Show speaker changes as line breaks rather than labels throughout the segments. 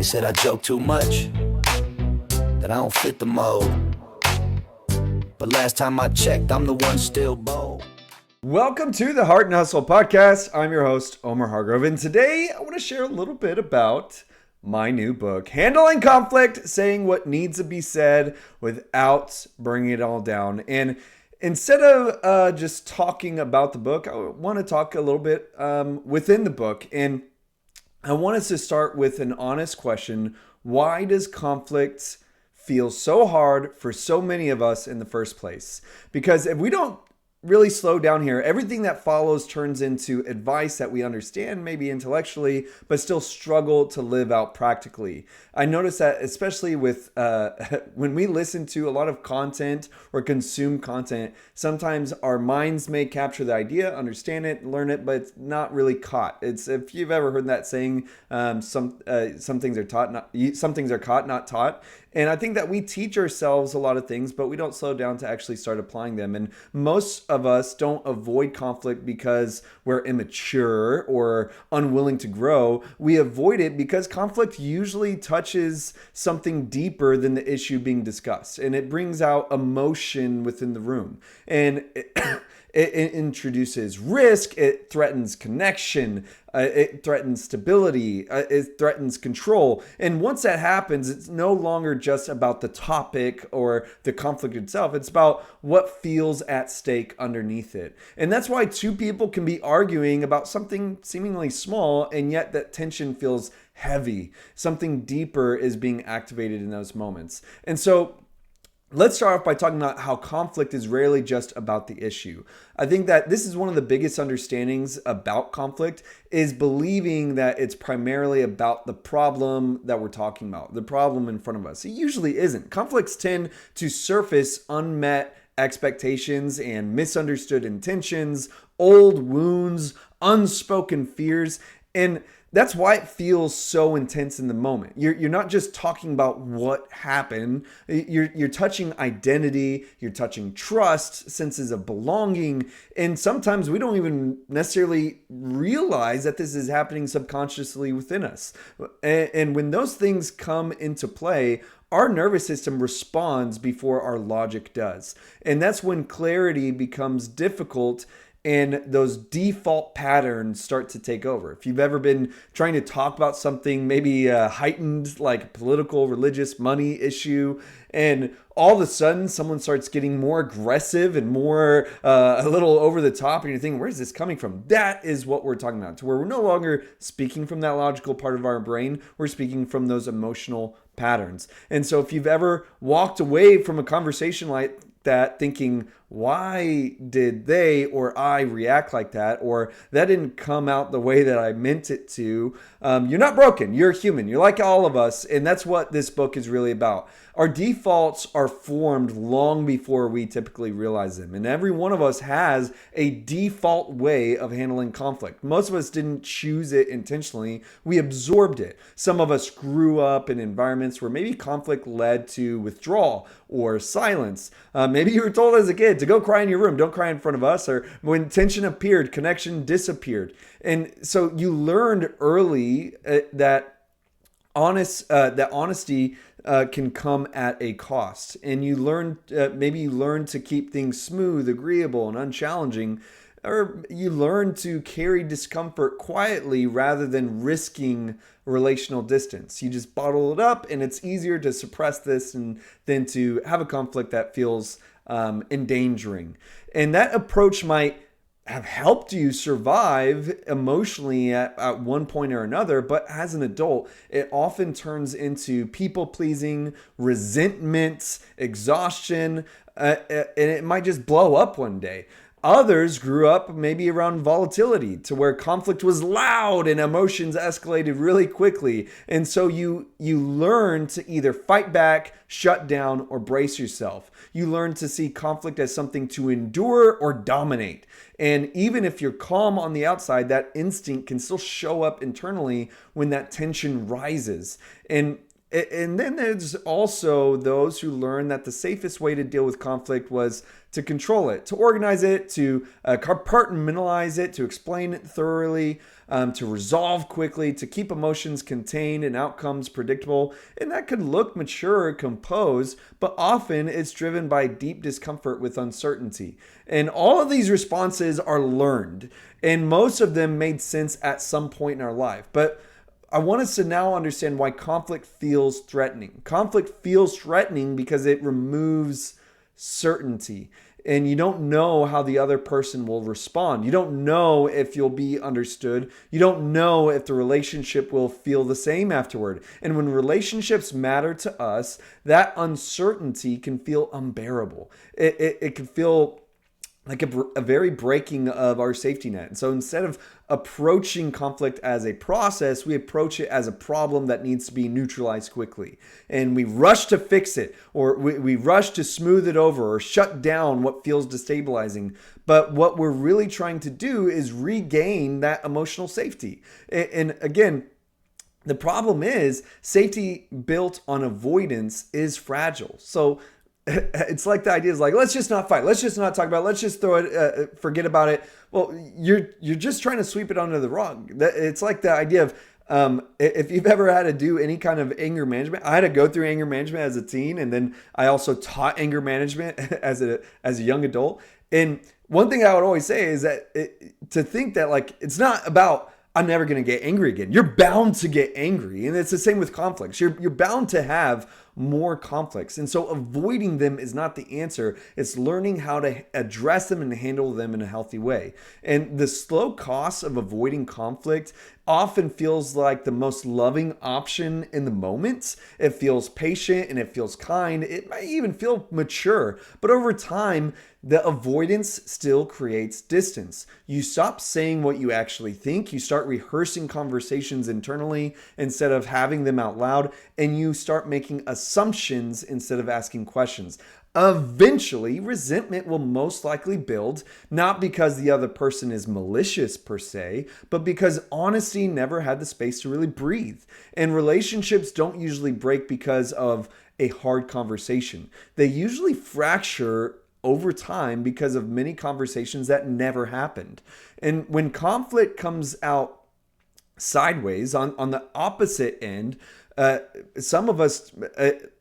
They said I joke too much, that I don't fit the mold. But last time I checked, I'm the one still bold.
Welcome to the Heart and Hustle podcast. I'm your host, Omar Hargrove, and today I want to share a little bit about my new book, Handling Conflict, saying what needs to be said without bringing it all down. And instead of just talking about the book, I want to talk a little bit within the book. And I want us to start with an honest question. Why does conflict feel so hard for so many of us in the first place? Because if we don't really slow down here, everything that follows turns into advice that we understand maybe intellectually, but still struggle to live out practically. I notice that especially with when we listen to a lot of content or consume content, sometimes our minds may capture the idea, understand it, learn it, but it's not really caught. It's, if you've ever heard that saying, some things are taught, some things are caught, not taught. And I think that we teach ourselves a lot of things, but we don't slow down to actually start applying them. And most of us don't avoid conflict because we're immature or unwilling to grow. We avoid it because conflict usually touches something deeper than the issue being discussed. And it brings out emotion within the room. And it introduces risk, it threatens connection, it threatens stability, it threatens control. And once that happens, it's no longer just about the topic or the conflict itself. It's about what feels at stake underneath it. And that's why two people can be arguing about something seemingly small, and yet that tension feels heavy. Something deeper is being activated in those moments. And so let's start off by talking about how conflict is rarely just about the issue. I think that this is one of the biggest understandings about conflict, is believing that it's primarily about the problem that we're talking about, the problem in front of us. It usually isn't. Conflicts tend to surface unmet expectations and misunderstood intentions, old wounds, unspoken fears, and that's why it feels so intense in the moment. You're not just talking about what happened. You're touching identity. You're touching trust, senses of belonging. And sometimes we don't even necessarily realize that this is happening subconsciously within us. And when those things come into play, our nervous system responds before our logic does. And that's when clarity becomes difficult and those default patterns start to take over. If you've ever been trying to talk about something, maybe heightened, like political, religious, money issue, and all of a sudden someone starts getting more aggressive and more a little over the top, and you're thinking, where's this coming from? That is what we're talking about, to where we're no longer speaking from that logical part of our brain. We're speaking from those emotional patterns. And so if you've ever walked away from a conversation like that thinking, why did they or I react like that? Or that didn't come out the way that I meant it to. You're not broken. You're human. You're like all of us. And that's what this book is really about. Our defaults are formed long before we typically realize them. And every one of us has a default way of handling conflict. Most of us didn't choose it intentionally. We absorbed it. Some of us grew up in environments where maybe conflict led to withdrawal or silence. Maybe you were told as a kid to go cry in your room. Don't cry in front of us. Or when tension appeared, connection disappeared. And so you learned early that honesty can come at a cost. And you learn, maybe you learn to keep things smooth, agreeable, and unchallenging. Or you learn to carry discomfort quietly rather than risking relational distance. You just bottle it up, and it's easier to suppress this than to have a conflict that feels endangering. And that approach might have helped you survive emotionally at one point or another, but as an adult, it often turns into people pleasing, resentment, exhaustion, and it might just blow up one day. Others grew up maybe around volatility, to where conflict was loud and emotions escalated really quickly. And so you learn to either fight back, shut down, or brace yourself. You learn to see conflict as something to endure or dominate. And even if you're calm on the outside, that instinct can still show up internally when that tension rises. And And then there's also those who learn that the safest way to deal with conflict was to control it, to organize it, to compartmentalize it, to explain it thoroughly, to resolve quickly, to keep emotions contained and outcomes predictable. And that could look mature or composed, but often it's driven by deep discomfort with uncertainty. And all of these responses are learned, and most of them made sense at some point in our life. But I want us to now understand why conflict feels threatening. Conflict feels threatening because it removes certainty, and you don't know how the other person will respond. You don't know if you'll be understood. You don't know if the relationship will feel the same afterward. And when relationships matter to us, that uncertainty can feel unbearable. It can feel like a very breaking of our safety net. And so instead of approaching conflict as a process, we approach it as a problem that needs to be neutralized quickly. And we rush to fix it, or we rush to smooth it over or shut down what feels destabilizing. But what we're really trying to do is regain that emotional safety. And again, the problem is safety built on avoidance is fragile. So it's like the idea is like, let's just not fight. Let's just not talk about it. Let's just throw it, forget about it. Well, you're just trying to sweep it under the rug. It's like the idea of, if you've ever had to do any kind of anger management, I had to go through anger management as a teen. And then I also taught anger management as a young adult. And one thing I would always say is that to think that like, it's not about, I'm never going to get angry again. You're bound to get angry. And it's the same with conflicts. You're bound to have more conflicts. And so avoiding them is not the answer. It's learning how to address them and handle them in a healthy way. And the slow cost of avoiding conflict often feels like the most loving option in the moment. It feels patient and it feels kind. It might even feel mature. But over time, the avoidance still creates distance. You stop saying what you actually think. You start rehearsing conversations internally instead of having them out loud. And you start making assumptions instead of asking questions. Eventually, resentment will most likely build, not because the other person is malicious per se, but because honesty never had the space to really breathe. And relationships don't usually break because of a hard conversation. They usually fracture over time because of many conversations that never happened. And when conflict comes out sideways on the opposite end, some of us,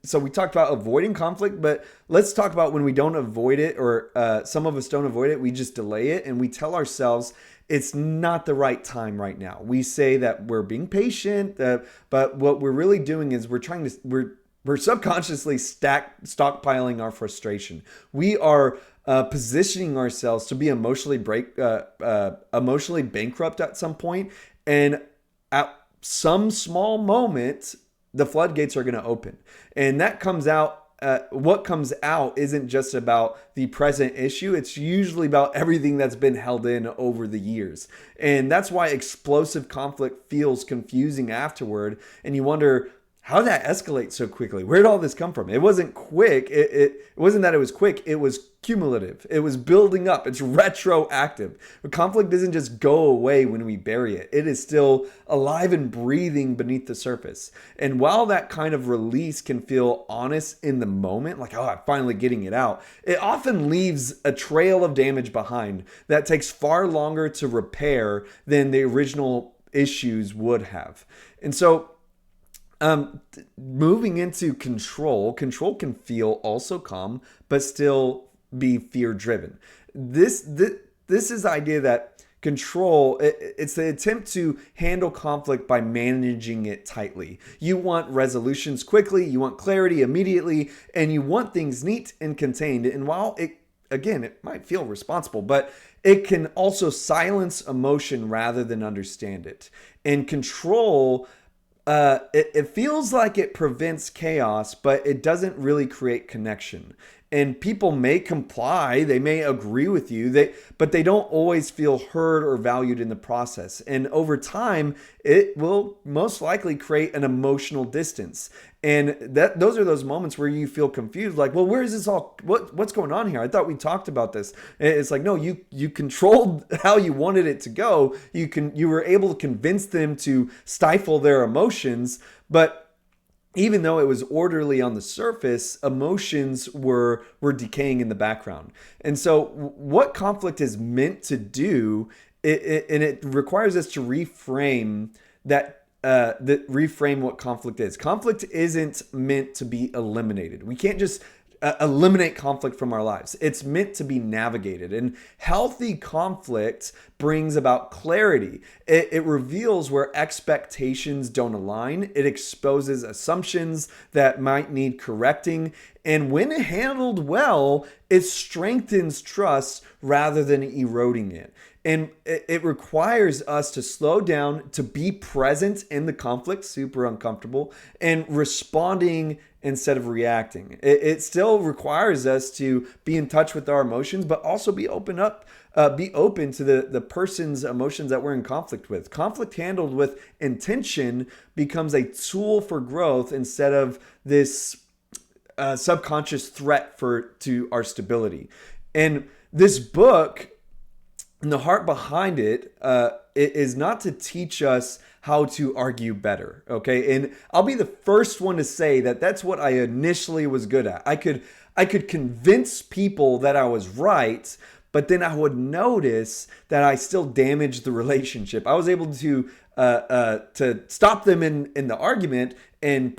so we talked about avoiding conflict, but let's talk about when we don't avoid it, or some of us don't avoid it, we just delay it, and we tell ourselves it's not the right time right now. We say that we're being patient, but what we're really doing is we're subconsciously stockpiling our frustration. We are positioning ourselves to be emotionally bankrupt at some point, and at some small moment, the floodgates are going to open. And that comes out, what comes out isn't just about the present issue. It's usually about everything that's been held in over the years. And that's why explosive conflict feels confusing afterward. And you wonder, how did that escalate so quickly? Where did all this come from? It wasn't quick. It wasn't that it was quick. It was cumulative. It was building up. It's retroactive. But conflict doesn't just go away when we bury it. It is still alive and breathing beneath the surface. And while that kind of release can feel honest in the moment, like, oh, I'm finally getting it out, it often leaves a trail of damage behind that takes far longer to repair than the original issues would have. And so, moving into control can feel also calm, but still be fear driven. This is the idea that control, it's the attempt to handle conflict by managing it tightly. You want resolutions quickly, you want clarity immediately, and you want things neat and contained. And while it might feel responsible, but it can also silence emotion rather than understand it. And control, it feels like it prevents chaos, but it doesn't really create connection. And people may comply, they may agree with you, but they don't always feel heard or valued in the process. And over time, it will most likely create an emotional distance. And those are those moments where you feel confused, like, well, where is this all? What's going on here? I thought we talked about this. And it's like, no, you controlled how you wanted it to go. You were able to convince them to stifle their emotions, but even though it was orderly on the surface, emotions were decaying in the background. And so what conflict is meant to do, and it requires us to reframe reframe what conflict is. Conflict isn't meant to be eliminated. We can't just eliminate conflict from our lives. It's meant to be navigated. And healthy conflict brings about clarity. It reveals where expectations don't align. It exposes assumptions that might need correcting. And when handled well, it strengthens trust rather than eroding it. And it requires us to slow down, to be present in the conflict, super uncomfortable, and responding instead of reacting. It still requires us to be in touch with our emotions, but also be open to the person's emotions that we're in conflict with. Conflict handled with intention becomes a tool for growth instead of this subconscious threat to our stability. And this book, and the heart behind it is not to teach us how to argue better, okay? And I'll be the first one to say that that's what I initially was good at. I could convince people that I was right, but then I would notice that I still damaged the relationship. I was able to stop them in the argument and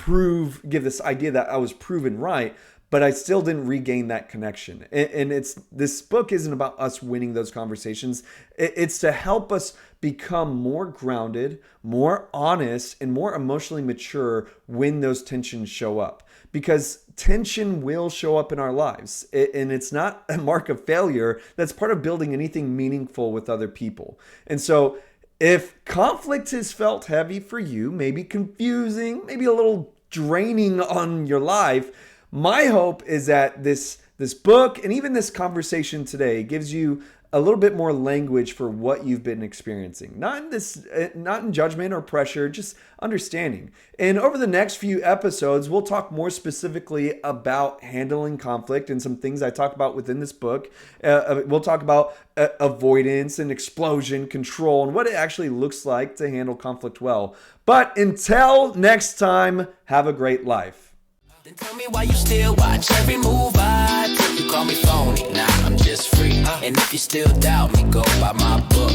give this idea that I was proven right, but I still didn't regain that connection. And this book isn't about us winning those conversations. It's to help us become more grounded, more honest, and more emotionally mature when those tensions show up. Because tension will show up in our lives. And it's not a mark of failure. That's part of building anything meaningful with other people. And so if conflict has felt heavy for you, maybe confusing, maybe a little draining on your life, my hope is that this book and even this conversation today gives you a little bit more language for what you've been experiencing. Not in judgment or pressure, just understanding. And over the next few episodes, we'll talk more specifically about handling conflict and some things I talk about within this book. We'll talk about avoidance and explosion control and what it actually looks like to handle conflict well. But until next time, have a great life.
Then tell me why you still watch every move I take. You call me phony, nah, I'm just free. And if you still doubt me, go by my book.